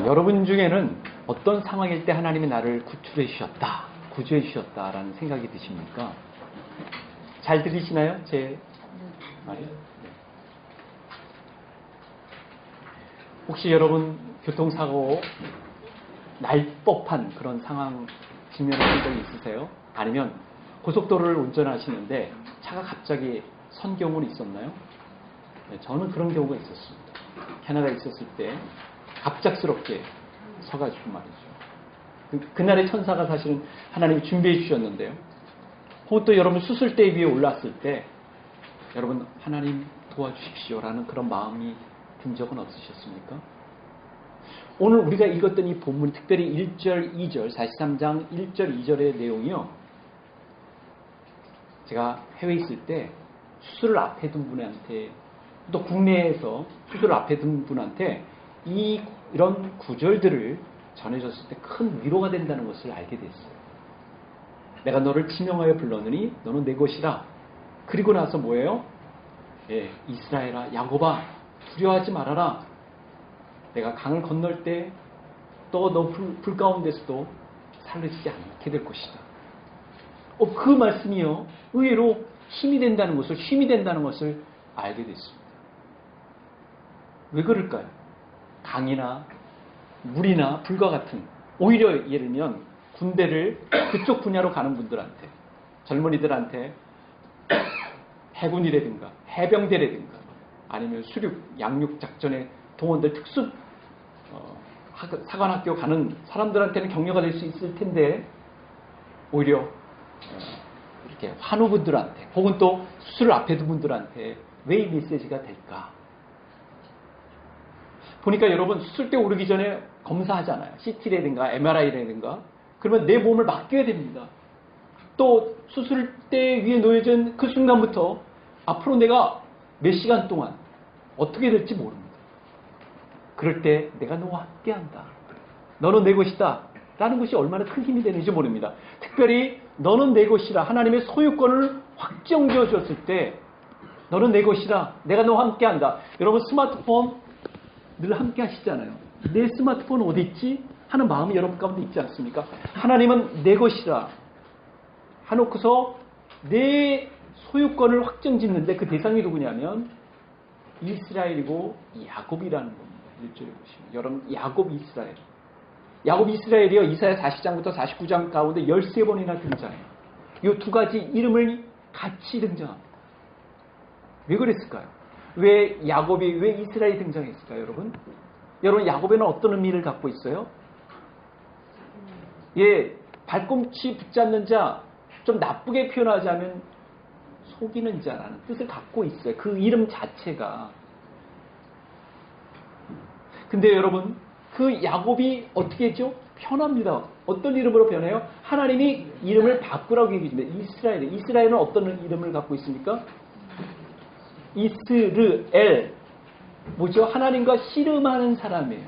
여러분 중에는 어떤 상황일 때 하나님이 나를 구출해 주셨다, 구조해 주셨다라는 생각이 드십니까? 잘 들리시나요? 제 말이요? 네. 혹시 여러분 교통사고 날 법한 그런 상황 직면하신 적이 있으세요? 아니면 고속도로를 운전하시는데 차가 갑자기 선 경우는 있었나요? 네, 저는 그런 경우가 있었습니다. 캐나다에 있었을 때 갑작스럽게 서가지고 말이죠. 그날의 천사가 사실은 하나님이 준비해 주셨는데요. 혹은 또 여러분 수술대 위에 올랐을 때 여러분 하나님 도와주십시오라는 그런 마음이 든 적은 없으셨습니까? 오늘 우리가 읽었던 이 본문, 특별히 1절, 2절, 43장 1절, 2절의 내용이요. 제가 해외에 있을 때 수술을 앞에 둔 분한테, 또 국내에서 수술을 앞에 둔 분한테 이런 구절들을 전해줬을 때 큰 위로가 된다는 것을 알게 됐어요. 내가 너를 지명하여 불렀느니 너는 내 것이라. 그리고 나서 뭐예요? 예, 이스라엘아, 야곱아, 두려워하지 말아라. 내가 강을 건널 때 또 너 불 가운데서도 살려지지 않게 될 것이다. 그 말씀이요, 의외로 힘이 된다는 것을 알게 됐습니다. 왜 그럴까요? 강이나 물이나 불과 같은, 오히려 예를 들면 군대를 그쪽 분야로 가는 분들한테, 젊은이들한테 해군이라든가 해병대라든가 아니면 수륙, 양육 작전에 동원될 특수 사관학교 가는 사람들한테는 격려가 될 수 있을 텐데, 오히려 이렇게 환우분들한테 혹은 또 수술을 앞에 둔 분들한테 왜 이 메시지가 될까? 보니까 여러분 수술대 오르기 전에 검사하잖아요. CT라든가 MRI라든가. 그러면 내 몸을 맡겨야 됩니다. 또 수술대 위에 놓여진 그 순간부터 앞으로 내가 몇 시간 동안 어떻게 될지 모릅니다. 그럴 때 내가 너와 함께한다, 너는 내 것이다 라는 것이 얼마나 큰 힘이 되는지 모릅니다. 특별히 너는 내 것이라 하나님의 소유권을 확정지어 줬을 때 너는 내 것이라, 내가 너와 함께한다. 여러분 스마트폰 늘 함께 하시잖아요. 내 스마트폰 어디 있지? 하는 마음이 여러분 가운데 있지 않습니까? 하나님은 내 것이라 해놓고서 내 소유권을 확정짓는데 그 대상이 누구냐면 이스라엘이고 야곱이라는 겁니다. 1절에 보시면 여러분, 야곱 이스라엘. 야곱 이스라엘이요, 이사야 40장부터 49장 가운데 13번이나 등장해요. 이 두 가지 이름을 같이 등장합니다. 왜 그랬을까요? 왜 야곱이, 왜 이스라엘이 등장했을까요, 여러분? 여러분, 야곱에는 어떤 의미를 갖고 있어요? 예, 발꿈치 붙잡는 자, 좀 나쁘게 표현하자면 속이는 자라는 뜻을 갖고 있어요. 그 이름 자체가. 근데 여러분, 그 야곱이 어떻게 했죠? 변합니다. 어떤 이름으로 변해요? 하나님이 이름을 바꾸라고 얘기해줍니다. 이스라엘. 이스라엘은 어떤 이름을 갖고 있습니까? 이스르엘. 뭐죠? 하나님과 씨름하는 사람이에요.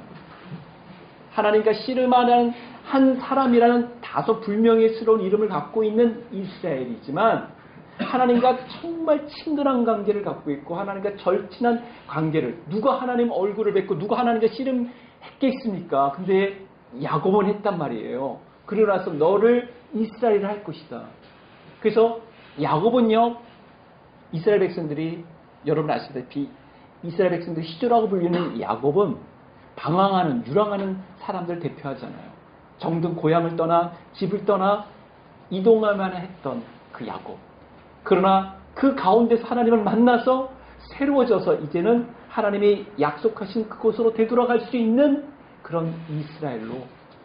하나님과 씨름하는 한 사람이라는 다소 불명예스러운 이름을 갖고 있는 이스라엘이지만, 하나님과 정말 친근한 관계를 갖고 있고 하나님과 절친한 관계를, 누가 하나님 얼굴을 뵙고 누가 하나님과 씨름했겠습니까? 근데 야곱은 했단 말이에요. 그러고 나서 너를 이스라엘을 할 것이다. 그래서 야곱은요, 이스라엘 백성들이, 여러분 아시다시피 이스라엘 백성들 시조라고 불리는 야곱은 방황하는, 유랑하는 사람들 대표하잖아요. 정든 고향을 떠나 집을 떠나 이동하만 했던 그 야곱. 그러나 그 가운데서 하나님을 만나서 새로워져서 이제는 하나님이 약속하신 그곳으로 되돌아갈 수 있는 그런 이스라엘로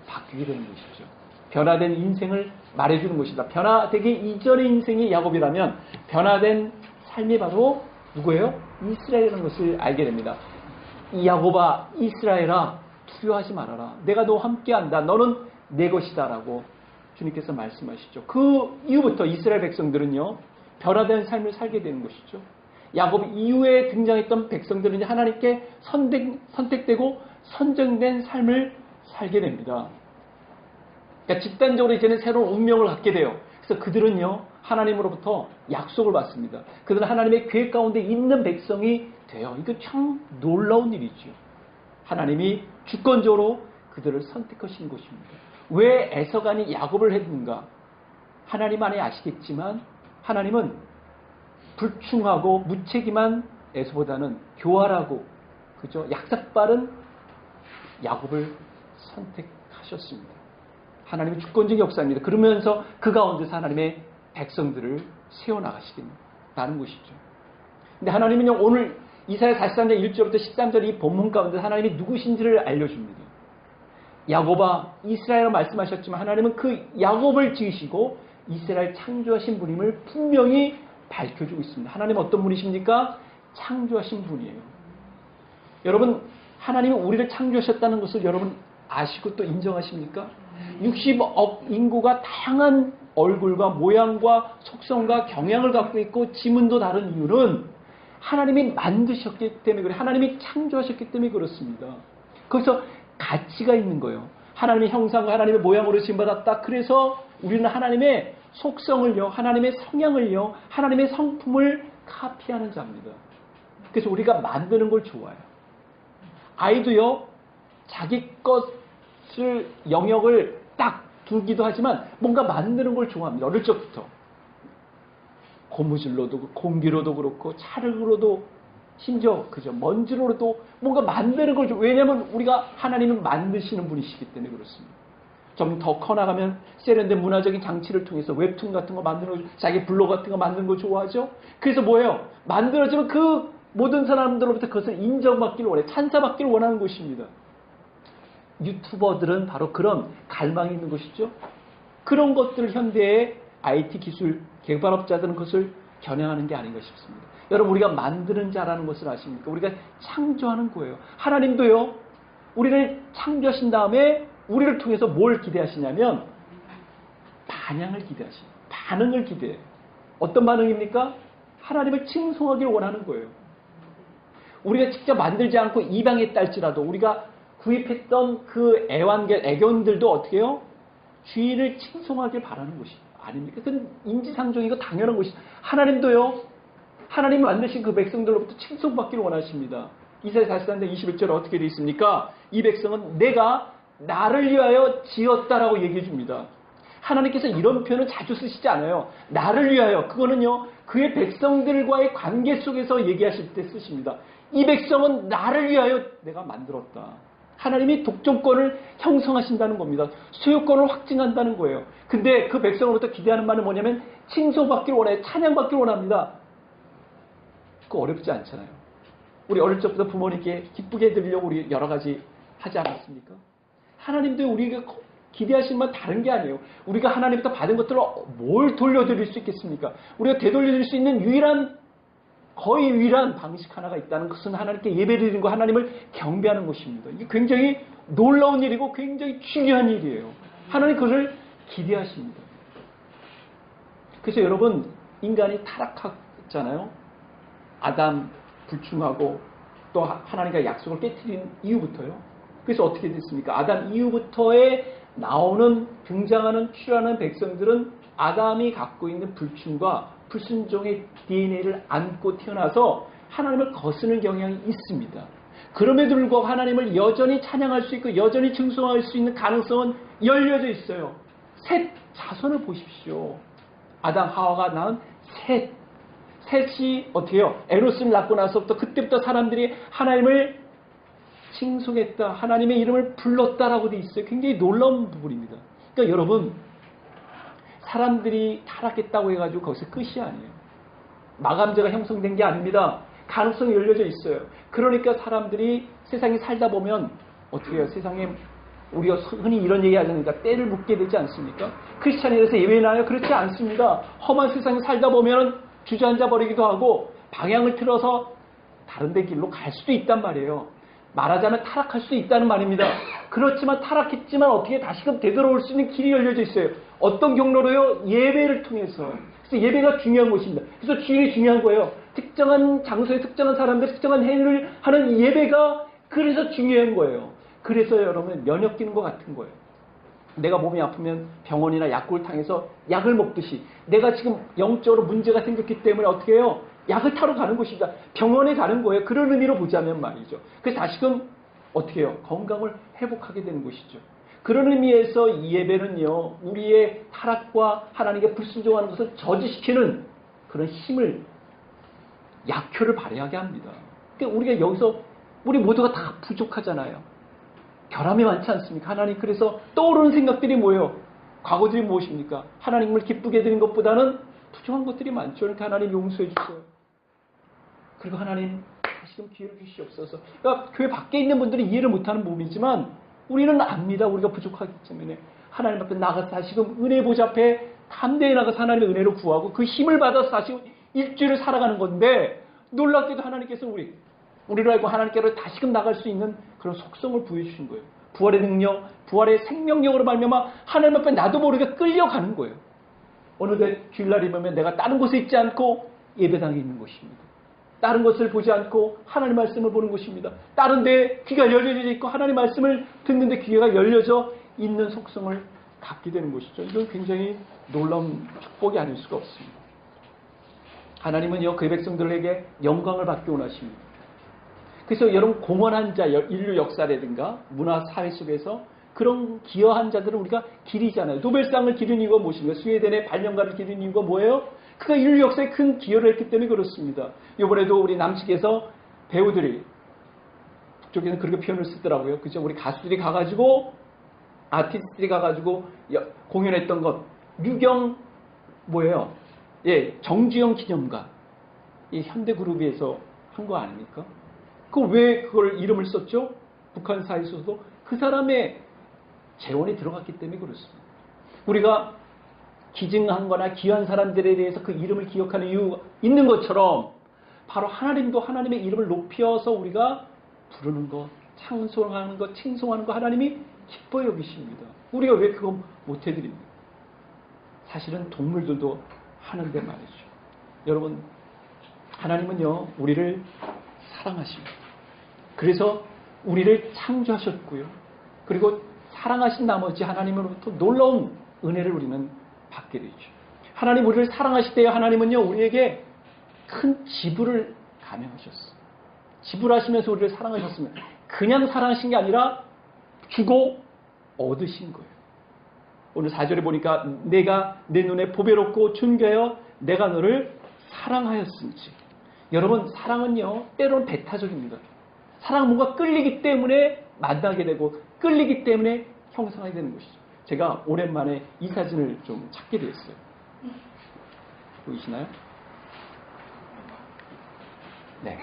바뀌게 되는 것이죠. 변화된 인생을 말해주는 것이다. 변화되기 이전의 인생이 야곱이라면 변화된 삶이 바로 누구예요? 이스라엘이라는 것을 알게 됩니다. 이 야곱아, 이스라엘아, 두려워하지 말아라. 내가 너와 함께한다. 너는 내 것이다 라고 주님께서 말씀하시죠. 그 이후부터 이스라엘 백성들은요, 변화된 삶을 살게 되는 것이죠. 야곱 이후에 등장했던 백성들은 하나님께 선택되고 선정된 삶을 살게 됩니다. 그러니까 집단적으로 이제는 새로운 운명을 갖게 돼요. 그래서 그들은요, 하나님으로부터 약속을 받습니다. 그들은 하나님의 계획 가운데 있는 백성이 돼요. 이거 참 놀라운 일이죠. 하나님이 주권적으로 그들을 선택하신 것입니다. 왜 에서간이 야곱을 했는가? 하나님 안에 아시겠지만 하나님은 불충하고 무책임한 에서보다는 교활하고 그죠? 약삭빠른 야곱을 선택하셨습니다. 하나님의 주권적 역사입니다. 그러면서 그 가운데서 하나님의 백성들을 세워나가시겠다는 것이죠. 근데 하나님은요, 오늘 이사야 43장 1절부터 13절 이 본문 가운데 하나님이 누구신지를 알려줍니다. 야곱아 이스라엘로 말씀하셨지만 하나님은 그 야곱을 지으시고 이스라엘 창조하신 분임을 분명히 밝혀주고 있습니다. 하나님은 어떤 분이십니까? 창조하신 분이에요. 여러분, 하나님이 우리를 창조하셨다는 것을 여러분 아시고 또 인정하십니까? 60억 인구가 다양한 얼굴과 모양과 속성과 경향을 갖고 있고 지문도 다른 이유는 하나님이 만드셨기 때문에 그래요. 하나님이 창조하셨기 때문에 그렇습니다. 거기서 가치가 있는 거예요. 하나님의 형상과 하나님의 모양으로 지음받았다. 그래서 우리는 하나님의 속성을요, 하나님의 성향을요, 하나님의 성품을 카피하는 자입니다. 그래서 우리가 만드는 걸 좋아해요. 아이도요, 자기 것을 영역을 딱 두기도 하지만 뭔가 만드는 걸 좋아합니다. 어릴 적부터. 고무줄로도 공기로도 그렇고 찰흙으로도 심지어 그죠 먼지로도 뭔가 만드는 걸 왜냐하면 우리가 하나님은 만드시는 분이시기 때문에 그렇습니다. 좀 더 커나가면 세련된 문화적인 장치를 통해서 웹툰 같은 거 만드는 거, 자기 블로그 같은 거 만드는 거 좋아하죠. 그래서 뭐예요? 만들어지면 그 모든 사람들로부터 그것을 인정받기를 원해, 찬사받기를 원하는 것입니다. 유튜버들은 바로 그런 갈망이 있는 것이죠. 그런 것들을 현대의 IT 기술 개발업자들은 그것을 겨냥하는 게 아닌가 싶습니다. 여러분, 우리가 만드는 자라는 것을 아십니까? 우리가 창조하는 거예요. 하나님도요, 우리를 창조하신 다음에 우리를 통해서 뭘 기대하시냐면 반향을 기대하시고 반응을 기대해요. 어떤 반응입니까? 하나님을 칭송하길 원하는 거예요. 우리가 직접 만들지 않고 입양했달지라도 우리가 구입했던 그 애견들도 어떻게 해요? 주인을 칭송하길 바라는 것이 아닙니까? 그건 인지상정이고 당연한 것이. 하나님도요, 하나님이 만드신 그 백성들로부터 칭송받기를 원하십니다. 이사야 43장 21절에 어떻게 되어 있습니까? 이 백성은 내가 나를 위하여 지었다라고 얘기해 줍니다. 하나님께서 이런 표현은 자주 쓰시지 않아요. 나를 위하여. 그거는요, 그의 백성들과의 관계 속에서 얘기하실 때 쓰십니다. 이 백성은 나를 위하여 내가 만들었다. 하나님이 독점권을 형성하신다는 겁니다. 소유권을 확증한다는 거예요. 근데 그 백성으로부터 기대하는 말은 뭐냐면 칭송받기를 원해요. 찬양받기를 원합니다. 그거 어렵지 않잖아요. 우리 어릴 적부터 부모님께 기쁘게 해드리려고 우리 여러 가지 하지 않았습니까? 하나님도 우리가 기대하시는 건 다른 게 아니에요. 우리가 하나님부터 받은 것들로 뭘 돌려드릴 수 있겠습니까? 우리가 되돌려드릴 수 있는 거의 유일한 방식 하나가 있다는 것은 하나님께 예배드리는 거, 하나님을 경배하는 것입니다. 이게 굉장히 놀라운 일이고 굉장히 중요한 일이에요. 하나님 그것을 기대하십니다. 그래서 여러분, 인간이 타락했잖아요. 아담 불충하고 또 하나님과 약속을 깨트린 이후부터요. 그래서 어떻게 됐습니까? 아담 이후부터의 나오는 등장하는 출현하는 백성들은 아담이 갖고 있는 불충과 불순종의 DNA를 안고 태어나서 하나님을 거스르는 경향이 있습니다. 그럼에도 불구하고 하나님을 여전히 찬양할 수 있고 여전히 칭송할 수 있는 가능성은 열려져 있어요. 셋 자손을 보십시오. 아담 하와가 낳은 셋이 어떻게 해요? 에노스를 낳고 나서부터 그때부터 사람들이 하나님을 칭송했다, 하나님의 이름을 불렀다라고 돼 있어요. 굉장히 놀라운 부분입니다. 그러니까 여러분, 사람들이 타락했다고 해가지고 거기서 끝이 아니에요. 마감제가 형성된 게 아닙니다. 가능성이 열려져 있어요. 그러니까 사람들이 세상에 살다 보면 어떻게 해요? 세상에 우리가 흔히 이런 얘기 하자니까 때를 묻게 되지 않습니까? 크리스찬이라서 예외나요? 그렇지 않습니다. 험한 세상에 살다 보면 주저앉아 버리기도 하고 방향을 틀어서 다른 데 길로 갈 수도 있단 말이에요. 말하자면 타락할 수 있다는 말입니다. 그렇지만 타락했지만 어떻게 다시금 되돌아올 수 있는 길이 열려져 있어요. 어떤 경로로요? 예배를 통해서. 그래서 예배가 중요한 것입니다. 그래서 주일이 중요한 거예요. 특정한 장소에 특정한 사람들, 특정한 행위를 하는 예배가 그래서 중요한 거예요. 그래서 여러분 면역 기능과 같은 거예요. 내가 몸이 아프면 병원이나 약국을탕해서 약을 먹듯이 내가 지금 영적으로 문제가 생겼기 때문에 어떻게 해요? 약을 타러 가는 것입니다. 병원에 가는 거예요. 그런 의미로 보자면 말이죠. 그래서 다시금 어떻게 해요? 건강을 회복하게 되는 것이죠. 그런 의미에서 이 예배는요, 우리의 타락과 하나님께 불순종하는 것을 저지시키는 그런 힘을, 약효를 발휘하게 합니다. 그러니까 우리가 여기서, 우리 모두가 다 부족하잖아요. 결함이 많지 않습니까? 하나님, 그래서 떠오르는 생각들이 뭐예요? 과거들이 무엇입니까? 하나님을 기쁘게 드린 것보다는 부족한 것들이 많죠. 그러니까 하나님 용서해 주세요. 그리고 하나님, 다시금 기회를 주시옵소서. 그러니까 교회 밖에 있는 분들이 이해를 못하는 부분이지만 우리는 압니다. 우리가 부족하기 때문에 하나님 앞에 나가서 다시금 은혜 보좌 앞에 담대히 나가서 하나님의 은혜로 구하고 그 힘을 받아서 다시 일주일을 살아가는 건데, 놀랍게도 하나님께서 우리로 알고 하나님께로 다시금 나갈 수 있는 그런 속성을 부여해 주신 거예요. 부활의 능력, 부활의 생명력으로 말미암아 하나님 앞에 나도 모르게 끌려가는 거예요. 어느새 주일날이 보면 내가 다른 곳에 있지 않고 예배당에 있는 것입니다. 다른 것을 보지 않고 하나님 말씀을 보는 것입니다. 다른 데에 귀가 열려져 있고 하나님 말씀을 듣는데 귀가 열려져 있는 속성을 갖게 되는 것이죠. 이건 굉장히 놀라운 축복이 아닐 수가 없습니다. 하나님은요, 그의 백성들에게 영광을 받기 원하십니다. 그래서 여러분, 공헌한 자, 인류 역사라든가 문화 사회 속에서 그런 기여한 자들을 우리가 기리잖아요. 노벨상을 기린 이유가 무엇인가요? 스웨덴의 발명가를 기린 이유가 뭐예요? 그가 인류 역사에 큰 기여를 했기 때문에 그렇습니다. 이번에도 우리 남측에서 배우들이, 북쪽에는 그렇게 표현을 쓰더라고요. 그죠? 우리 가수들이 가가지고, 아티스트들이 가가지고 공연했던 것, 유경, 뭐예요? 예, 정주영 기념가. 이 현대그룹에서 한 거 아닙니까? 왜 그걸 이름을 썼죠? 북한 사회에서도 그 사람의 재원이 들어갔기 때문에 그렇습니다. 우리가 기증한 거나 기여한 사람들에 대해서 그 이름을 기억하는 이유가 있는 것처럼, 바로 하나님도 하나님의 이름을 높여서 우리가 부르는 것, 찬송하는 것, 칭송하는 것, 하나님이 기뻐 여기십니다. 우리가 왜 그거 못 해드립니까? 사실은 동물들도 하는데 말이죠. 여러분, 하나님은요, 우리를 사랑하십니다. 그래서 우리를 창조하셨고요. 그리고 사랑하신 나머지 하나님으로부터 놀라운 은혜를 우리는 받게 되죠. 하나님 우리를 사랑하실 때에 하나님은요, 우리에게 큰 지불을 감행하셨어요. 지불하시면서 우리를 사랑하셨으면 그냥 사랑하신 게 아니라 주고 얻으신 거예요. 오늘 4절에 보니까 내가 내 눈에 보배롭고 존귀하여 내가 너를 사랑하였은지. 여러분, 사랑은요, 때로는 배타적입니다. 사랑은 뭔가 끌리기 때문에 만나게 되고 끌리기 때문에 형성하게 되는 것이죠. 제가 오랜만에 이 사진을 좀 찾게 되었어요. 보이시나요? 네.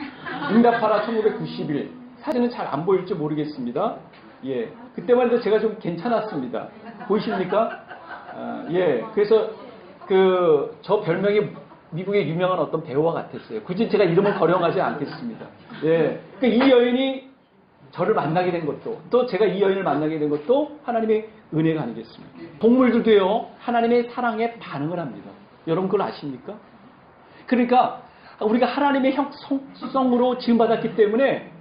응답하라 1991. 사진은 잘 안 보일지 모르겠습니다. 예. 그때만 해도 제가 좀 괜찮았습니다. 보이십니까? 예. 그래서 저 별명이 미국의 유명한 어떤 배우와 같았어요. 굳이 제가 이름을 거령하지 않겠습니다. 예. 그러니까 이 여인이 저를 만나게 된 것도, 또 제가 이 여인을 만나게 된 것도 하나님의 은혜가 아니겠습니까? 동물들도요, 하나님의 사랑에 반응을 합니다. 여러분 그걸 아십니까? 그러니까 우리가 하나님의 형성으로 지음받았기 때문에,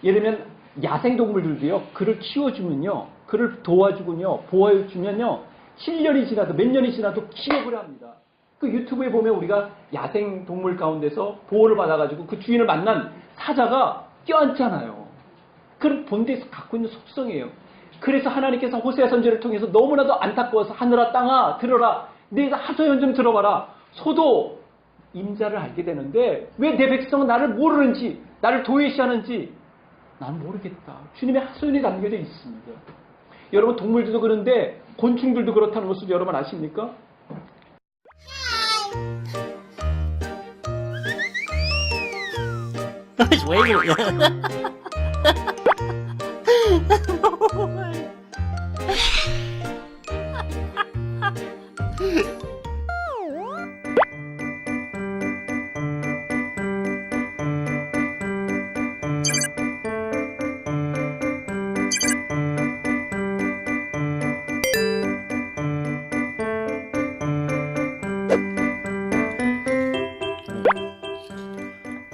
예를 들면 야생동물들도요, 그를 키워주면요, 그를 도와주군요, 보호해주면요, 7년이 지나도 몇 년이 지나도 기억을 합니다. 그 유튜브에 보면 우리가 야생동물 가운데서 보호를 받아가지고 그 주인을 만난 사자가 껴안잖아요. 그런 본데에서 갖고 있는 속성이에요. 그래서 하나님께서 호세아 선지자를 통해서 너무나도 안타까워서 하늘아 땅아 들어라, 내가 하소연 좀 들어봐라. 소도 임자를 알게 되는데 왜 내 백성은 나를 모르는지, 나를 도외시하는지 난 모르겠다. 주님의 하소연이 담겨져 있습니다. 여러분, 동물들도 그런데 곤충들도 그렇다는 것을 여러분 아십니까? 왜 이래?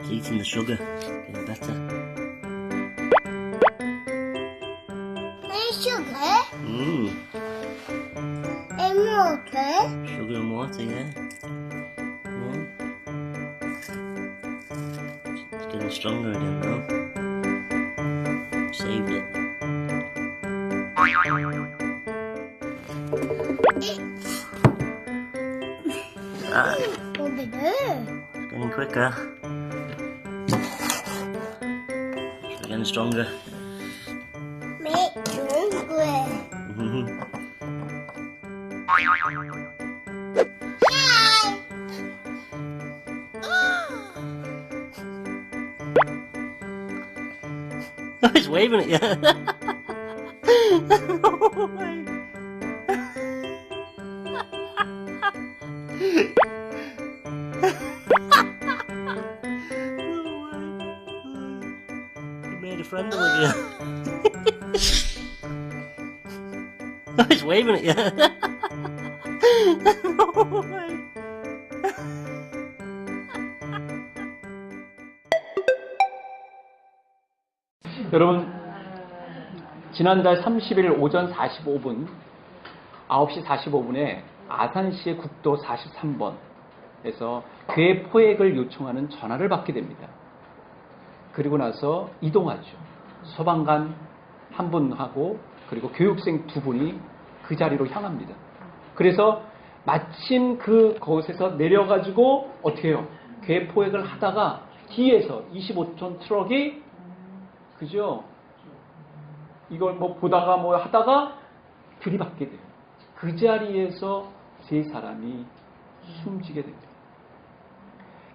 Eating the sugar, getting better. Hey, sugar. And water. Sugar and water, yeah. It's getting stronger again now. So saved it. 고기를 It's getting quicker. It's getting stronger. 매 좋은 거야. He's waving at you. Oh my. You made a friend, Olivia. He's waving at you. Oh my. 여러분, 지난달 30일 오전 45분 9시 45분에 아산시의 국도 43번에서 괴 포획을 요청하는 전화를 받게 됩니다. 그리고 나서 이동하죠. 소방관 한 분하고 그리고 교육생 두 분이 그 자리로 향합니다. 그래서 마침 그곳에서 내려가지고 어떻게 해요? 괴 포획을 하다가 뒤에서 25톤 트럭이 그죠? 이걸 뭐 보다가 뭐 하다가 들이받게 돼요. 그 자리에서 세 사람이 숨지게 됩니다.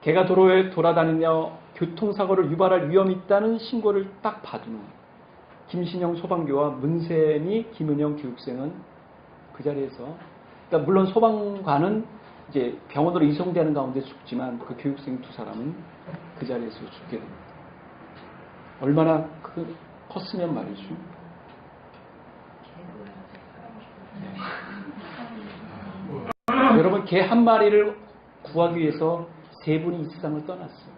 개가 도로에 돌아다니며 교통사고를 유발할 위험이 있다는 신고를 딱 받은 후 김신영 소방교와 문세미, 김은영 교육생은 그 자리에서, 그러니까 물론 소방관은 이제 병원으로 이송되는 가운데 죽지만 그 교육생 두 사람은 그 자리에서 죽게 됩니다. 얼마나 컸으면 말이죠. 네. 여러분, 개 한 마리를 구하기 위해서 세 분이 이 세상을 떠났어요.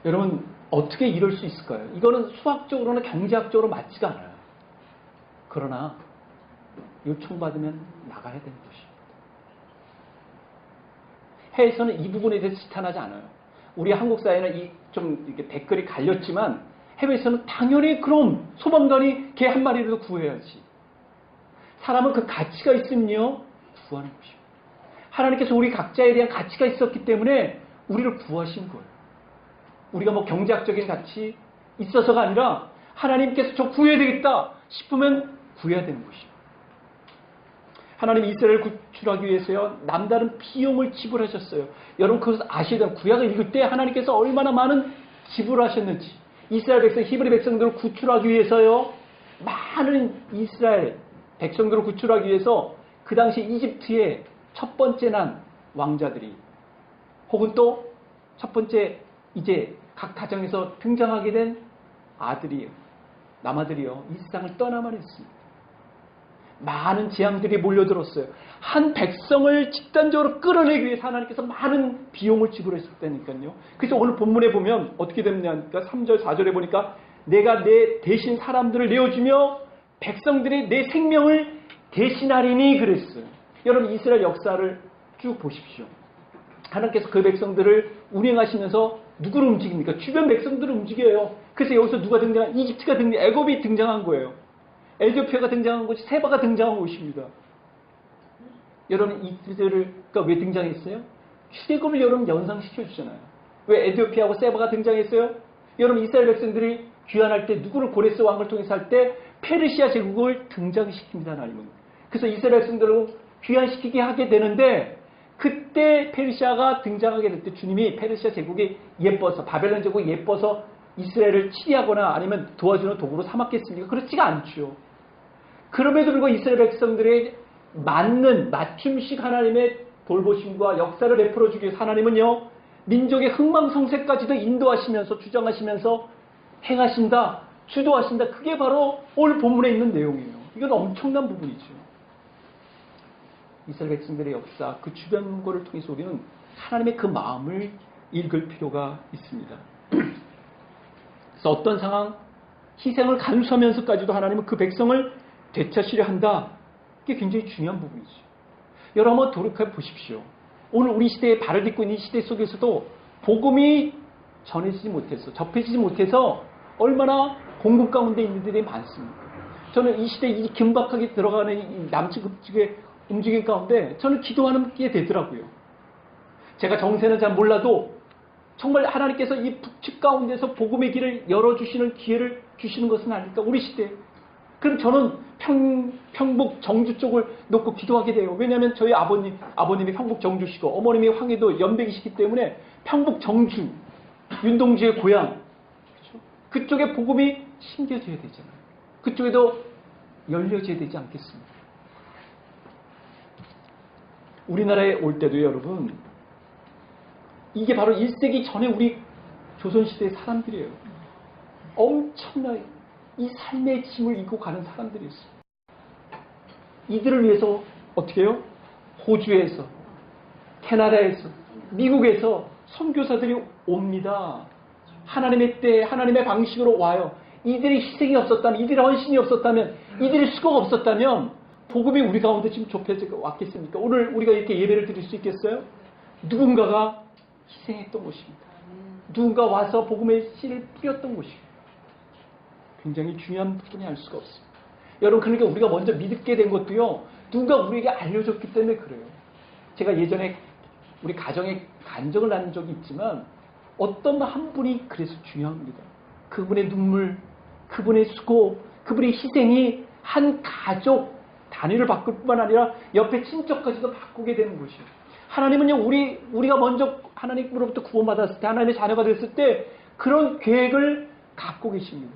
여러분, 어떻게 이럴 수 있을까요? 이거는 수학적으로나 경제학적으로 맞지가 않아요. 그러나 요청받으면 나가야 되는 것입니다. 해에서는 이 부분에 대해서 지탄하지 않아요. 우리 한국 사회는 좀 이렇게 댓글이 갈렸지만 해외에서는 당연히 그럼 소방관이 개 한 마리라도 구해야지. 사람은 그 가치가 있으면요 구하는 것입니다. 하나님께서 우리 각자에 대한 가치가 있었기 때문에 우리를 구하신 거예요. 우리가 뭐 경제학적인 가치 있어서가 아니라 하나님께서 저 구해야 되겠다 싶으면 구해야 되는 것입니다. 하나님 이스라엘을 구출하기 위해서요 남다른 비용을 지불하셨어요. 여러분 그것을 아셔야 돼요. 구약을 읽을 때 하나님께서 얼마나 많은 지불하셨는지. 이스라엘 백성, 히브리 백성들을 구출하기 위해서요 많은 이스라엘 백성들을 구출하기 위해서 그 당시 이집트의 첫 번째 난 왕자들이 혹은 또 첫 번째 이제 각 가정에서 등장하게 된 아들이요 남아들이요 이 세상을 떠나만 했습니다. 많은 재앙들이 몰려들었어요. 한 백성을 집단적으로 끌어내기 위해서 하나님께서 많은 비용을 지불했었다니까요. 그래서 오늘 본문에 보면 어떻게 됐냐니까 3절 4절에 보니까 내가 내 대신 사람들을 내어주며 백성들이 내 생명을 대신하리니 그랬어요. 여러분 이스라엘 역사를 쭉 보십시오. 하나님께서 그 백성들을 운행하시면서 누구를 움직입니까? 주변 백성들을 움직여요. 그래서 여기서 누가 등장? 이집트가 애굽이 등장한 거예요. 에티오피아가 등장한 곳이 세바가 등장한 곳입니다. 여러분 이들을 그러니까 왜 등장했어요? 출애굽을 여러분 연상시켜 주잖아요. 왜 에티오피아하고 세바가 등장했어요? 여러분 이스라엘 백성들이 귀환할 때 누구를 고레스 왕을 통해서 할 때 페르시아 제국을 등장시킵니다. 하나님은. 그래서 이스라엘 백성들을 귀환시키게 하게 되는데 그때 페르시아가 등장하게 될 때 주님이 페르시아 제국이 예뻐서 바벨론 제국이 예뻐서 이스라엘을 치리하거나 아니면 도와주는 도구로 삼았겠습니까? 그렇지가 않죠. 그럼에도 불구하고 이스라엘 백성들의 맞는 맞춤식 하나님의 돌보심과 역사를 베풀어 주기 위해서 하나님은요 민족의 흥망성쇠까지도 인도하시면서 주장하시면서 행하신다, 주도하신다. 그게 바로 오늘 본문에 있는 내용이에요. 이건 엄청난 부분이죠. 이스라엘 백성들의 역사, 그 주변 거를 통해서 우리는 하나님의 그 마음을 읽을 필요가 있습니다. 그래서 어떤 상황, 희생을 감수하면서까지도 하나님은 그 백성을 되찾으려 한다. 이게 굉장히 중요한 부분이죠. 여러분 한번 돌이켜 보십시오. 오늘 우리 시대에 발을 딛고 있는 이 시대 속에서도 복음이 전해지지 못해서, 접해지지 못해서 얼마나 공급 가운데 있는 이들이 많습니다. 저는 이 시대에 이 긴박하게 들어가는 이 남측의 움직임 가운데 저는 기도하는 게 되더라고요. 제가 정세는 잘 몰라도 정말 하나님께서 이 북측 가운데서 복음의 길을 열어주시는 기회를 주시는 것은 아닐까, 우리 시대에. 그럼 저는 평북 정주 쪽을 놓고 기도하게 돼요. 왜냐하면 저희 아버님이 평북 정주시고 어머님이 황해도 연백이시기 때문에 평북 정주, 윤동주의 고향, 그렇죠? 그쪽에 복음이 심겨져야 되잖아요. 그쪽에도 열려져야 되지 않겠습니까? 우리나라에 올 때도 여러분, 이게 바로 1세기 전에 우리 조선시대의 사람들이에요. 엄청나게 이 삶의 짐을 입고 가는 사람들이었어요. 이들을 위해서 어떻게 해요? 호주에서, 캐나다에서, 미국에서 선교사들이 옵니다. 하나님의 때, 하나님의 방식으로 와요. 이들의 희생이 없었다면, 이들의 헌신이 없었다면, 이들의 수고가 없었다면 복음이 우리 가운데 지금 좁혀져 왔겠습니까? 오늘 우리가 이렇게 예배를 드릴 수 있겠어요? 누군가가 희생했던 곳입니다. 누군가 와서 복음의 씨를 뿌렸던 곳입니다. 굉장히 중요한 부분이 알 수가 없습니다. 여러분, 그러니까 우리가 먼저 믿게 된 것도요, 누군가 우리에게 알려줬기 때문에 그래요. 제가 예전에 우리 가정에 간증을 나눈 적이 있지만 어떤 한 분이 그래서 중요합니다. 그분의 눈물, 그분의 수고, 그분의 희생이 한 가족 단위를 바꿀 뿐만 아니라 옆에 친척까지도 바꾸게 되는 것이에요. 하나님은요, 우리가 먼저 하나님으로부터 구원받았을 때, 하나님의 자녀가 됐을 때 그런 계획을 갖고 계십니다.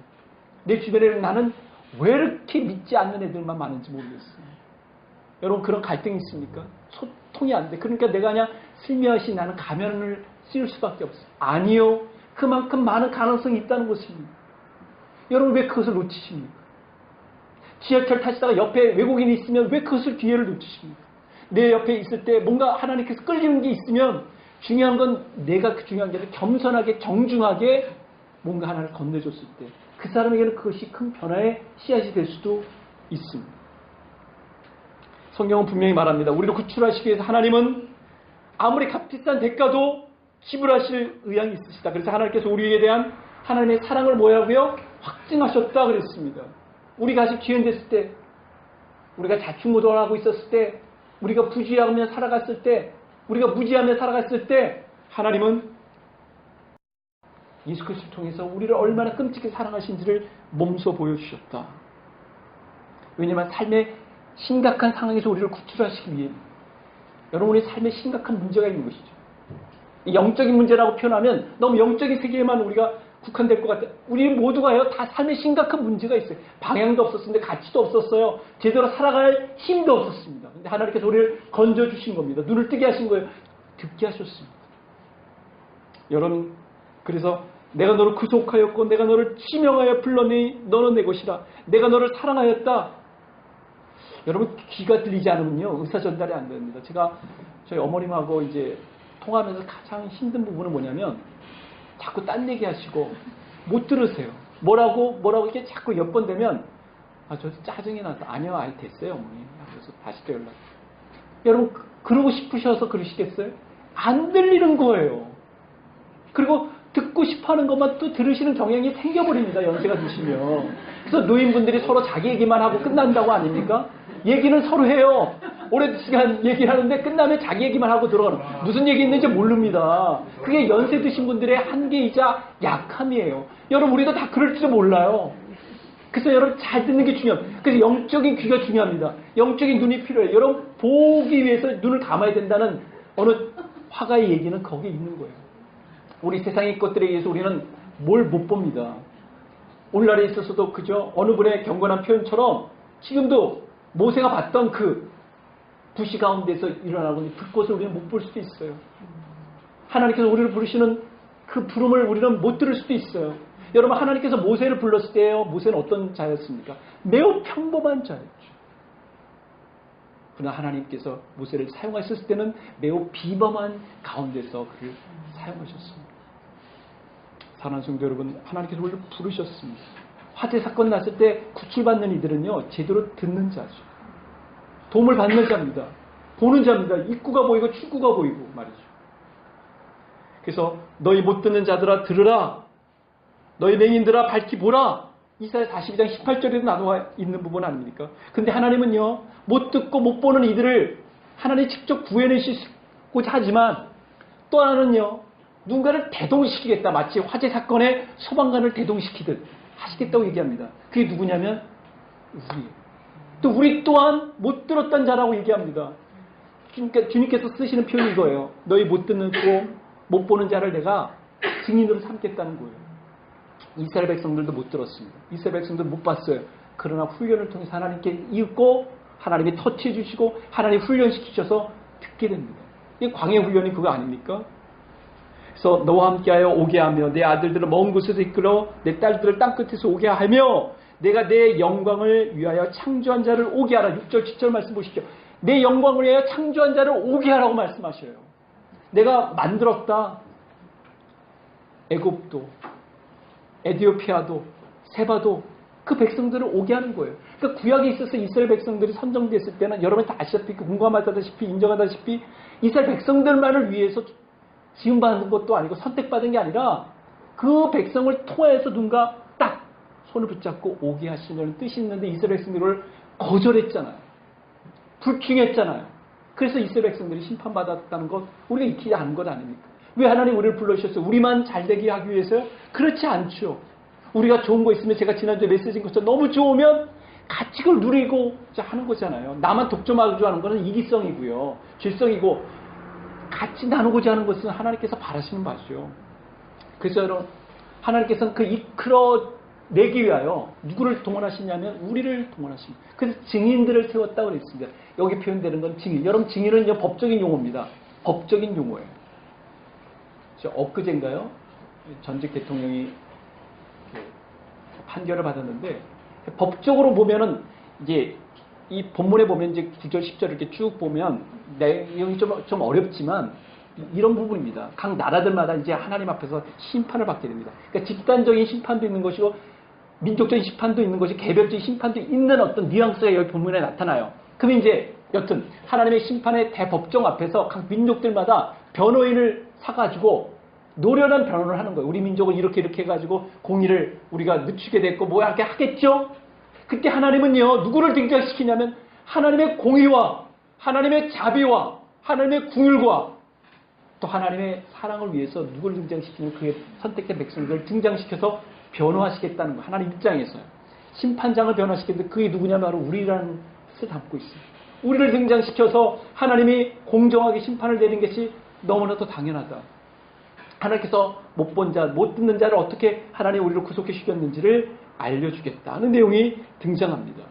내 주변에 나는 왜 이렇게 믿지 않는 애들만 많은지 모르겠어요. 여러분, 그런 갈등이 있습니까? 소통이 안 돼. 그러니까 내가 그냥 슬며시 나는 가면을 씌울 수밖에 없어요. 아니요. 그만큼 많은 가능성이 있다는 것입니다. 여러분, 왜 그것을 놓치십니까? 지하철 타시다가 옆에 외국인이 있으면 왜 그것을 기회를 놓치십니까? 내 옆에 있을 때 뭔가 하나님께서 끌리는 게 있으면 중요한 건 내가 그 중요한 게 아니라 겸손하게 정중하게 뭔가 하나를 건네줬을 때 그 사람에게는 그것이 큰 변화의 씨앗이 될 수도 있습니다. 성경은 분명히 말합니다. 우리를 구출하시기 위해서 하나님은 아무리 값비싼 대가도 지불하실 의향이 있으시다. 그래서 하나님께서 우리에 대한 하나님의 사랑을 뭐라고요? 확증하셨다 그랬습니다. 우리가 아직 기현됐을 때, 우리가 자충우돌하고 있었을 때, 우리가 부주의하며 살아갔을 때, 우리가 무지하며 살아갔을 때 하나님은 예수 그리스도를 통해서 우리를 얼마나 끔찍히 사랑하신지를 몸소 보여주셨다. 왜냐하면 삶의 심각한 상황에서 우리를 구출하시기 위해 여러분의 삶에 심각한 문제가 있는 것이죠. 영적인 문제라고 표현하면 너무 영적인 세계에만 우리가 국한될 것 같아요. 우리 모두가요, 다 삶에 심각한 문제가 있어요. 방향도 없었는데 가치도 없었어요. 제대로 살아갈 힘도 없었습니다. 근데 하나님께서 우리를 건져주신 겁니다. 눈을 뜨게 하신 거예요. 듣게 하셨습니다. 여러분, 그래서 내가 너를 구속하였고 내가 너를 지명하여 불러내니 너는 내 것이라. 내가 너를 사랑하였다. 여러분, 귀가 들리지 않으면요, 의사 전달이 안 됩니다. 제가 저희 어머님하고 이제 통화하면서 가장 힘든 부분은 뭐냐면 자꾸 딴 얘기 하시고 못 들으세요. 뭐라고 이렇게 자꾸 몇 번 되면 저 짜증이 나서 아니요, 아니 됐어요 어머니. 그래서 다시 또 연락. 여러분, 그러고 싶으셔서 그러시겠어요? 안 들리는 거예요. 그리고 듣고 싶어하는 것만 또 들으시는 경향이 생겨버립니다. 연세가 드시면. 그래서 노인분들이 서로 자기 얘기만 하고 끝난다고 아닙니까? 얘기는 서로 해요. 오랜 시간 얘기를 하는데 끝나면 자기 얘기만 하고 들어가는, 무슨 얘기 있는지 모릅니다. 그게 연세 드신 분들의 한계이자 약함이에요. 여러분, 우리도 다 그럴지도 몰라요. 그래서 여러분, 잘 듣는 게 중요합니다. 그래서 영적인 귀가 중요합니다. 영적인 눈이 필요해요. 여러분, 보기 위해서 눈을 감아야 된다는 어느 화가의 얘기는 거기에 있는 거예요. 우리 세상의 것들에 의해서 우리는 뭘 못 봅니다. 오늘날에 있어서도 그죠? 어느 분의 경건한 표현처럼 지금도 모세가 봤던 그 부시 가운데서 일어나고 있는 불꽃을 우리는 못 볼 수도 있어요. 하나님께서 우리를 부르시는 그 부름을 우리는 못 들을 수도 있어요. 여러분, 하나님께서 모세를 불렀을 때요, 모세는 어떤 자였습니까? 매우 평범한 자였죠. 그러나 하나님께서 모세를 사용하셨을 때는 매우 비범한 가운데서 그를 사용하셨습니다. 사랑하는 성도 여러분, 하나님께서 우리를 부르셨습니다. 화재 사건 났을 때 구출받는 이들은요, 제대로 듣는 자죠. 도움을 받는 자입니다. 보는 자입니다. 입구가 보이고 출구가 보이고 말이죠. 그래서 너희 못 듣는 자들아 들으라. 너희 맹인들아 밝히 보라. 이사야 42장 18절에도 나와 있는 부분 아닙니까? 근데 하나님은요, 못 듣고 못 보는 이들을 하나님이 직접 구해내시고자 하지만 또 하나는요, 누군가를 대동시키겠다. 마치 화재 사건에 소방관을 대동시키듯 하시겠다고 얘기합니다. 그게 누구냐면 우리. 또 우리 또한 못 들었던 자라고 얘기합니다. 그러니까 주님께서 쓰시는 표현이 이거예요. 너희 못 듣는 고 못 보는 자를 내가 증인으로 삼겠다는 거예요. 이스라엘 백성들도 못 들었습니다. 이스라엘 백성들 못 봤어요. 그러나 훈련을 통해서 하나님께 읽고 하나님이 터치해 주시고 하나님 훈련시키셔서 듣게 됩니다. 이 광해 훈련이 그거 아닙니까? 그래서 너와 함께하여 오게 하며 내 아들들을 먼 곳에서 이끌어 내 딸들을 땅끝에서 오게 하며 내가 내 영광을 위하여 창조한 자를 오게 하라. 6절 7절 말씀 보십시오. 내 영광을 위하여 창조한 자를 오게 하라고 말씀하셔요. 내가 만들었다. 애굽도 에디오피아도 세바도 그 백성들을 오게 하는 거예요. 그러니까 구약에 있어서 이스라엘 백성들이 선정됐을 때는 여러분이 다 아시다시피 공감하다시피 인정하다시피 이스라엘 백성들만을 위해서 지음받은 것도 아니고 선택받은 게 아니라 그 백성을 통해서 누군가 딱 손을 붙잡고 오게 하시는 뜻이 있는데 이스라엘 백성들을 거절했잖아요. 불충했잖아요. 그래서 이스라엘 백성들이 심판받았다는 것 우리가 익히지 않은 것 아닙니까? 왜 하나님 우리를 불러주셨어요? 우리만 잘되게 하기 위해서요? 그렇지 않죠. 우리가 좋은 거 있으면 제가 지난주에 메시지인 것처럼 너무 좋으면 같이 그걸 누리고 하는 거잖아요. 나만 독점하고자 하는 것은 이기성이고요. 질성이고 같이 나누고자 하는 것은 하나님께서 바라시는 바죠. 그래서 여러분 하나님께서는 그 이끌어내기 위하여 누구를 동원하시냐면 우리를 동원하십니다. 그래서 증인들을 세웠다고 그랬습니다. 여기 표현되는 건 증인. 여러분 증인은 법적인 용어입니다. 법적인 용어예요. 엊그제인가요? 전직 대통령이 판결을 받았는데 법적으로 보면은 이제 이 본문에 보면 이제 9절 10절 이렇게 쭉 보면 내용이 좀 어렵지만 이런 부분입니다. 각 나라들마다 이제 하나님 앞에서 심판을 받게 됩니다. 그러니까 집단적인 심판도 있는 것이고 민족적인 심판도 있는 것이 개별적인 심판도 있는 어떤 뉘앙스가 여기 본문에 나타나요. 그러면 이제 여튼 하나님의 심판의 대법정 앞에서 각 민족들마다 변호인을 사가지고 노련한 변호를 하는 거예요. 우리 민족은 이렇게 해가지고 공의를 우리가 늦추게 됐고 뭐 이렇게 하겠죠? 그때 하나님은요 누구를 등장시키냐면 하나님의 공의와 하나님의 자비와 하나님의 궁율과 또 하나님의 사랑을 위해서 누구를 등장시키면 그의 선택된 백성들을 등장시켜서 변호하시겠다는 거예요. 하나님 입장에서요. 심판장을 변화시키는데 그게 누구냐면 바로 우리라는 뜻을 담고 있습니다. 우리를 등장시켜서 하나님이 공정하게 심판을 내리는 것이 너무나도 당연하다. 하나님께서 못 본 자, 못 듣는 자를 어떻게 하나님이 우리를 구속해 주셨는지를 알려주겠다는 내용이 등장합니다.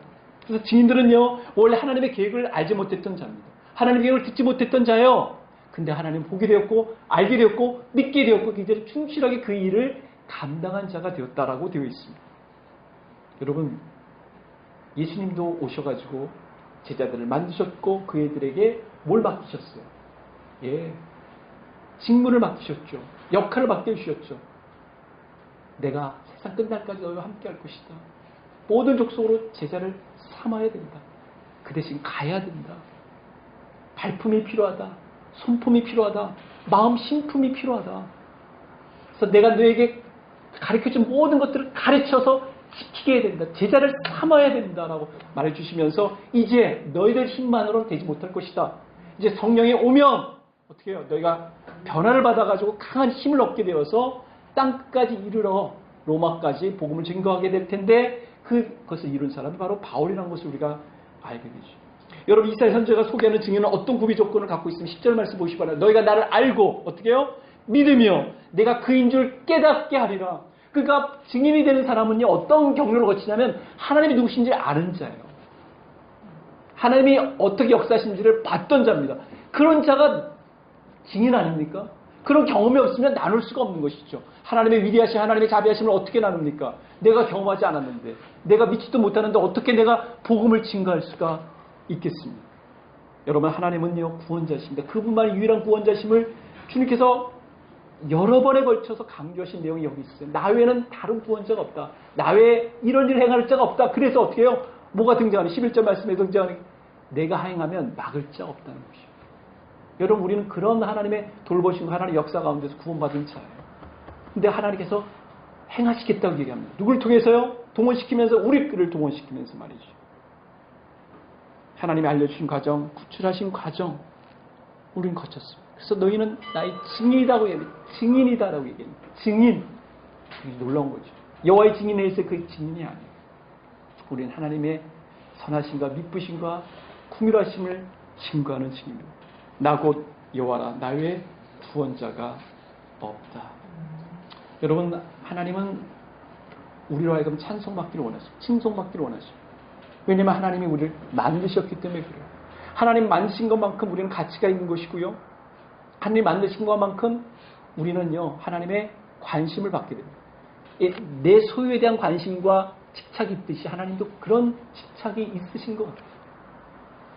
그래서 증인들은요, 원래 하나님의 계획을 알지 못했던 자입니다. 하나님의 계획을 듣지 못했던 자예요. 근데 하나님 보게 되었고, 알게 되었고, 믿게 되었고, 그들이 충실하게 그 일을 감당한 자가 되었다라고 되어 있습니다. 여러분, 예수님도 오셔가지고 제자들을 만드셨고, 그 애들에게 뭘 맡기셨어요? 예. 직무를 맡기셨죠. 역할을 맡겨주셨죠. 내가 세상 끝날까지 너희와 함께 할 것이다. 모든 족속으로 제자를 삼아야 된다. 그 대신 가야 된다. 발품이 필요하다. 손품이 필요하다. 마음 신품이 필요하다. 그래서 내가 너에게 가르쳐준 모든 것들을 가르쳐서 지키게 해야 된다. 제자를 삼아야 된다라고 말해주시면서 이제 너희들 힘만으로는 되지 못할 것이다. 이제 성령이 오면 어떻게 해요? 너희가 변화를 받아가지고 강한 힘을 얻게 되어서 땅끝까지 이르러 로마까지 복음을 증거하게 될 텐데 그것을 이룬 사람이 바로 바울이라는 것을 우리가 알게 되죠. 여러분 이사야 선지자가 소개하는 증인은 어떤 구비 조건을 갖고 있으면 10절 말씀 보시기 바랍니다. 너희가 나를 알고 어떻게 해요? 믿으며 내가 그인 줄 깨닫게 하리라. 그러니까 증인이 되는 사람은요 어떤 경로를 거치냐면 하나님이 누구신지 아는 자예요. 하나님이 어떻게 역사하시는지를 봤던 자입니다. 그런 자가 증인 아닙니까? 그런 경험이 없으면 나눌 수가 없는 것이죠. 하나님의 위대하신 하나님의 자비하심을 어떻게 나눕니까? 내가 경험하지 않았는데 내가 믿지도 못하는데 어떻게 내가 복음을 증거할 수가 있겠습니까? 여러분 하나님은요 구원자십니다. 그분만이 유일한 구원자심을 주님께서 여러 번에 걸쳐서 강조하신 내용이 여기 있어요. 나 외에는 다른 구원자가 없다. 나 외에 이런 일을 행할 자가 없다. 그래서 어떻게 해요? 뭐가 등장하는 11절 말씀에 등장하는 내가 행하면 막을 자가 없다는 것이죠. 여러분, 우리는 그런 하나님의 돌보심과 하나님의 역사 가운데서 구원받은 자예요. 근데 하나님께서 행하시겠다고 얘기합니다. 누굴 통해서요? 동원시키면서, 우리를 동원시키면서 말이죠. 하나님이 알려주신 과정, 구출하신 과정, 우리는 거쳤습니다. 그래서 너희는 나의 증인이라고 얘기합니다. 증인이다라고 얘기합니다. 증인. 놀라운 거죠. 여호와의 증인에 있어 그 증인이 아니에요. 우리는 하나님의 선하심과 미쁘심과 긍휼하심을 증거하는 증인입니다. 나 곧 여호와라, 나 외에 구원자가 없다. 여러분, 하나님은 우리로 하여금 찬송받기를 원하십니다. 칭송받기를 원하십니다. 왜냐하면 하나님이 우리를 만드셨기 때문에 그래요. 하나님 만드신 것만큼 우리는 가치가 있는 것이고요. 하나님 만드신 것만큼 우리는요, 하나님의 관심을 받게 됩니다. 내 소유에 대한 관심과 집착이 있듯이 하나님도 그런 집착이 있으신 것 같아요.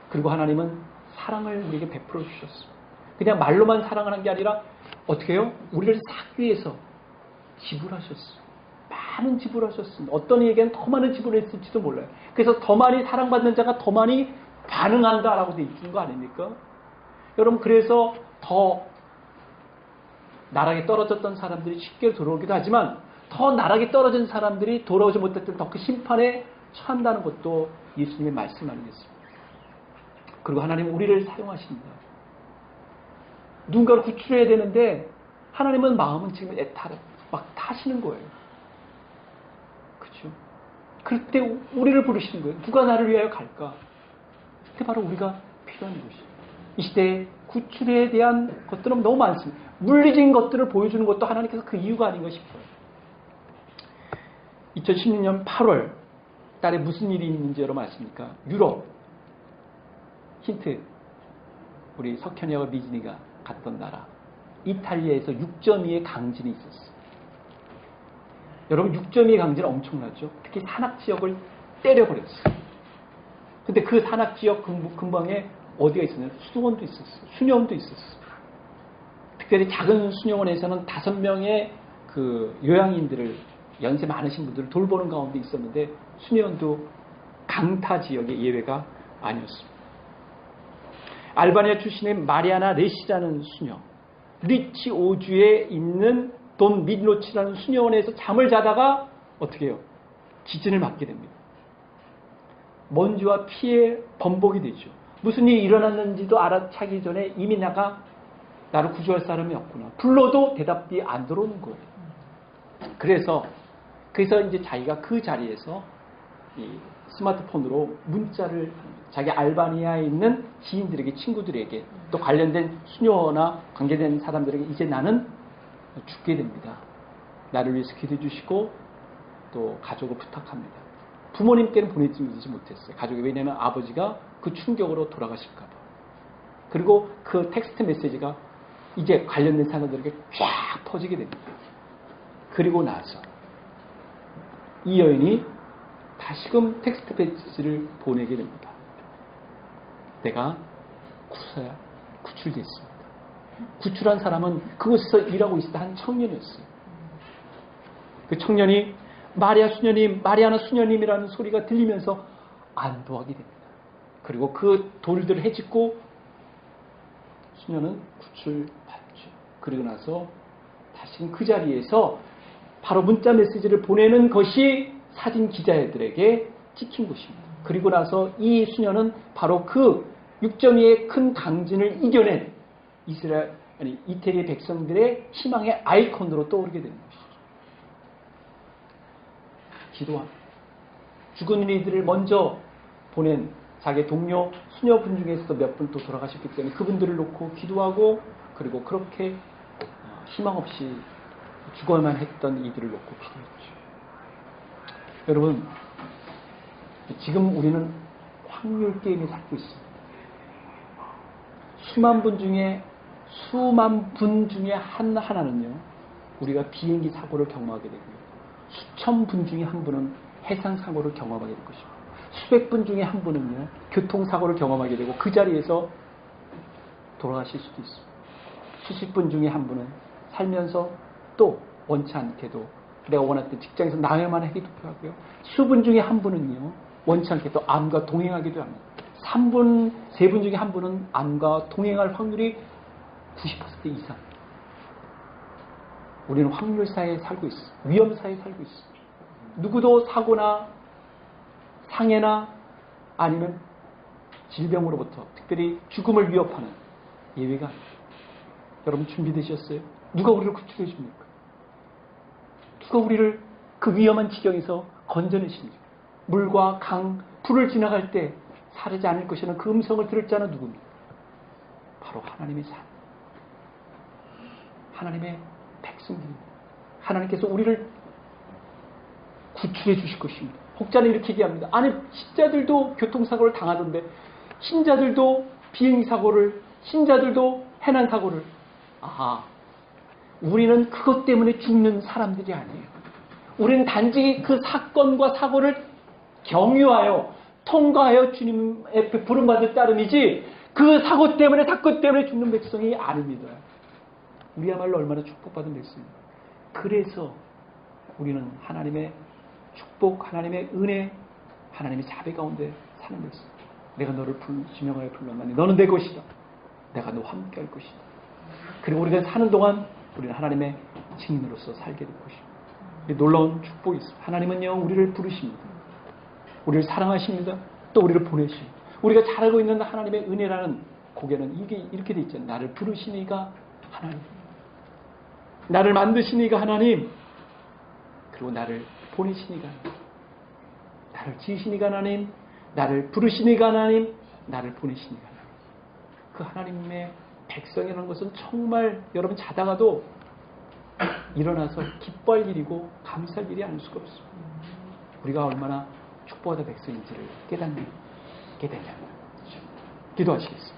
그리고 하나님은 사랑을 우리에게 베풀어 주셨습니다. 그냥 말로만 사랑을 한 게 아니라 어떻게 해요? 우리를 사기 위해서 지불하셨어요. 많은 지불하셨습니다. 어떤 이에게는 더 많은 지불을 했을지도 몰라요. 그래서 더 많이 사랑받는 자가 더 많이 반응한다라고 되어 있는 거 아닙니까? 여러분, 그래서 더 나락에 떨어졌던 사람들이 쉽게 돌아오기도 하지만 더 나락에 떨어진 사람들이 돌아오지 못했던 더 큰 심판에 처한다는 것도 예수님의 말씀 아니겠습니까? 그리고 하나님은 우리를 사용하십니다. 누군가를 구출해야 되는데 하나님은 마음은 지금 막 타시는 거예요. 그렇죠? 그럴 때 우리를 부르시는 거예요. 누가 나를 위하여 갈까? 그때 바로 우리가 필요한 것이에요. 이 시대에 구출에 대한 것들은 너무 많습니다. 물리적인 것들을 보여주는 것도 하나님께서 그 이유가 아닌가 싶어요. 2016년 8월 달에 무슨 일이 있는지 여러분 아십니까? 유럽 힌트, 우리 석현이와 미진이가 갔던 나라 이탈리아에서 6.2의 강진이 있었어요. 여러분, 6.2의 강진은 엄청나죠? 특히 산악지역을 때려버렸어요. 근데 그 산악지역 근방에 어디가 있었냐면 수도원도 있었어요. 수녀원도 있었어요. 특별히 작은 수녀원에서는 5명의 그 요양인들을, 연세 많으신 분들을 돌보는 가운데 있었는데 수녀원도 강타 지역의 예외가 아니었습니다. 알바니아 출신의 마리아나 레시라는 수녀, 리치 오주에 있는 돈 미드노치라는 수녀원에서 잠을 자다가 어떻게 해요? 지진을 맞게 됩니다. 먼지와 피에 번복이 되죠. 무슨 일이 일어났는지도 알아차기 전에 이미 나를 구조할 사람이 없구나. 불러도 대답이 안 들어오는 거예요. 그래서 이제 자기가 그 자리에서 이 스마트폰으로 문자를 자기 알바니아에 있는 지인들에게, 친구들에게, 또 관련된 수녀나 관계된 사람들에게 이제 나는 죽게 됩니다. 나를 위해서 기도해 주시고 또 가족을 부탁합니다. 부모님께는 보내지 못했어요. 가족이. 왜냐하면 아버지가 그 충격으로 돌아가실까 봐. 그리고 그 텍스트 메시지가 이제 관련된 사람들에게 쫙 퍼지게 됩니다. 그리고 나서 이 여인이 다시금 텍스트 메시지를 보내게 됩니다. 내가 구출됐습니다. 구출한 사람은 그곳에서 일하고 있었던 한 청년이었어요. 그 청년이 마리아나 수녀님이라는 소리가 들리면서 안도하게 됩니다. 그리고 그 돌들을 헤집고 수녀는 구출받죠. 그리고 나서 다시금 그 자리에서 바로 문자 메시지를 보내는 것이 사진 기자들에게 찍힌 것입니다. 그리고 나서 이 수녀는 바로 그 6.2의 큰 강진을 이겨낸 이태리 백성들의 희망의 아이콘으로 떠오르게 되는 것이죠. 기도합니다. 죽은 이들을 먼저 보낸 자기 동료 수녀분 중에서도 몇 분 또 돌아가셨기 때문에 그분들을 놓고 기도하고, 그리고 그렇게 희망 없이 죽어야만 했던 이들을 놓고 기도했죠. 여러분, 지금 우리는 확률 게임에 살고 있습니다. 수만 분 중에 하나는요, 우리가 비행기 사고를 경험하게 되고요. 수천 분 중에 한 분은 해상 사고를 경험하게 될 것입니다. 수백 분 중에 한 분은요, 교통사고를 경험하게 되고 그 자리에서 돌아가실 수도 있습니다. 수십 분 중에 한 분은 살면서 또 원치 않게도 내가 원했던 직장에서 나야만 하기도 하고요. 수분 중에 한 분은요, 원치 않게 또 암과 동행하기도 합니다. 세 분 중에 한 분은 암과 동행할 확률이 90% 이상. 우리는 확률사에 살고 있어. 위험사에 살고 있어. 누구도 사고나 상해나 아니면 질병으로부터 특별히 죽음을 위협하는 예외가 아닙니다. 여러분 준비되셨어요? 누가 우리를 구출해 줍니까? 누가 우리를 그 위험한 지경에서 건져내십니까? 물과 강, 불을 지나갈 때 사르지 않을 것이라는 그 음성을 들을 자는 누굽니까? 바로 하나님의 산. 하나님의 백성들입니다. 하나님께서 우리를 구출해 주실 것입니다. 혹자는 이렇게 얘기합니다. 아니, 신자들도 교통사고를 당하던데, 신자들도 비행사고를, 신자들도 해난사고를. 아하, 우리는 그것 때문에 죽는 사람들이 아니에요. 우리는 단지 그 사건과 사고를 경유하여 통과하여 주님의 부름받을 따름이지 그 사고 때문에 사건 때문에 죽는 백성이 아닙니다. 우리야말로 얼마나 축복받은 백성입니다. 그래서 우리는 하나님의 축복, 하나님의 은혜, 하나님의 자비 가운데 사는 백성. 내가 너를 지명하여 불렀나니 너는 내 것이다. 내가 너와 함께 할 것이다. 그리고 우리가 사는 동안 우리는 하나님의 증인으로서 살게 될 것입니다. 놀라운 축복이 있습니다. 하나님은요, 우리를 부르십니다. 우리를 사랑하십니다. 또 우리를 보내십니다. 우리가 잘 알고 있는 하나님의 은혜라는 고개는 이게 이렇게 돼 있잖아요. 나를 부르시니가 하나님, 나를 만드시니가 하나님, 그리고 나를 보내시니가 하나님, 나를 지으시니가 하나님, 나를 부르시니가 하나님, 나를 보내시니가 하나님. 그 하나님의 백성이라는 것은 정말 여러분 자다가도 일어나서 기뻐할 일이고 감사할 일이 아닐 수가 없습니다. 우리가 얼마나 축복받은 백성인지를 깨닫는 기도하시겠습니다.